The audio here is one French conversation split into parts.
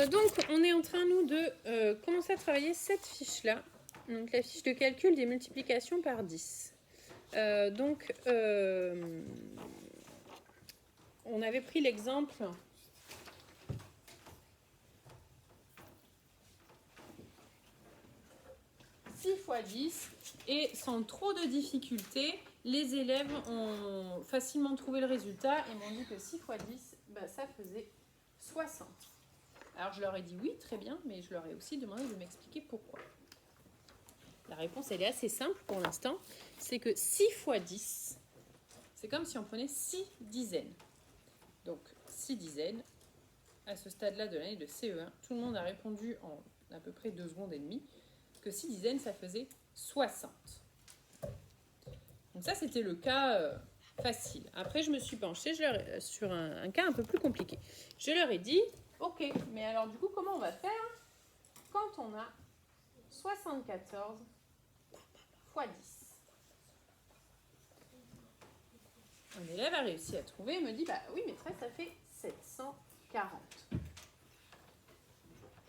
Donc, on est en train, nous, de commencer à travailler cette fiche-là. Donc, la fiche de calcul des multiplications par 10. On avait pris l'exemple... fois 10 et sans trop de difficultés, les élèves ont facilement trouvé le résultat et m'ont dit que 6 fois 10, ça faisait 60. Alors je leur ai dit oui, très bien, mais je leur ai aussi demandé de m'expliquer pourquoi. La réponse, elle est assez simple pour l'instant. C'est que 6 fois 10, c'est comme si on prenait 6 dizaines. Donc 6 dizaines, à ce stade-là de l'année de CE1, tout le monde a répondu en à peu près 2 secondes et demie que 6 dizaines, ça faisait 60. Donc ça, c'était le cas facile. Après, je me suis penchée sur un cas un peu plus compliqué. Je leur ai dit, ok, mais alors du coup, comment on va faire quand on a 74 fois 10? Un élève a réussi à trouver et me dit, oui, mais 13, ça fait 740.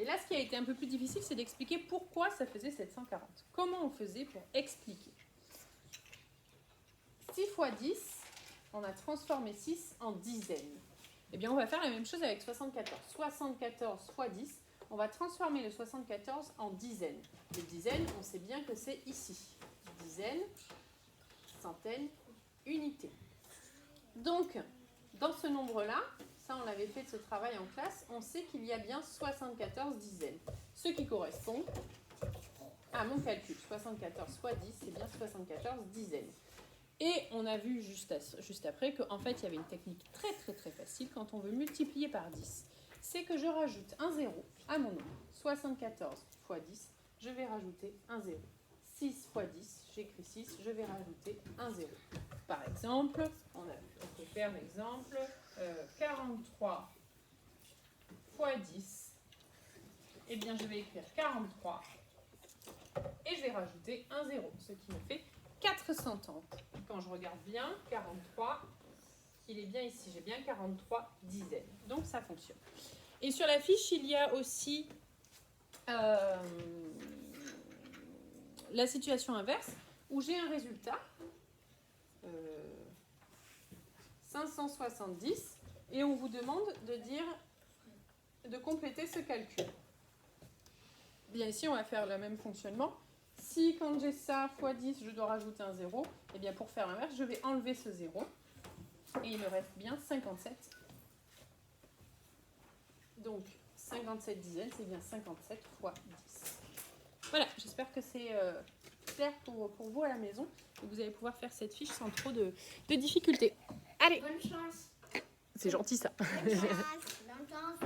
Et là, ce qui a été un peu plus difficile, c'est d'expliquer pourquoi ça faisait 740. Comment on faisait pour expliquer? 6 fois 10, on a transformé 6 en dizaines. Eh bien, on va faire la même chose avec 74. 74 fois 10, on va transformer le 74 en dizaines. Les dizaines, on sait bien que c'est ici. Dizaines, centaines, unités. Donc, dans ce nombre-là, ça on l'avait fait de ce travail en classe, on sait qu'il y a bien 74 dizaines. Ce qui correspond à mon calcul. 74 fois 10, c'est bien 74 dizaines. Et on a vu juste après qu'en fait, il y avait une technique très très très facile quand on veut multiplier par 10. C'est que je rajoute un 0 à mon nombre. 74 fois 10, je vais rajouter un 0. 6 fois 10, j'écris 6, je vais rajouter un 0. Par exemple, on peut faire l'exemple 43 fois 10. Eh bien, je vais écrire 43 et je vais rajouter un 0, ce qui me fait 430. Quand je regarde bien, 43, il est bien ici. J'ai bien 43 dizaines. Donc, ça fonctionne. Et sur la fiche, il y a aussi la situation inverse, où j'ai un résultat, 570, et on vous demande de compléter ce calcul. Bien, ici, on va faire le même fonctionnement. Si, quand j'ai ça, fois 10, je dois rajouter un 0, eh bien, pour faire l'inverse, je vais enlever ce 0. Et il me reste bien 57. Donc, 57 dizaines, c'est bien 57 fois 10. Voilà, j'espère que c'est clair pour vous à la maison. Et vous allez pouvoir faire cette fiche sans trop de difficultés. Allez! Bonne chance! C'est gentil, ça. Bonne chance! Bonne chance!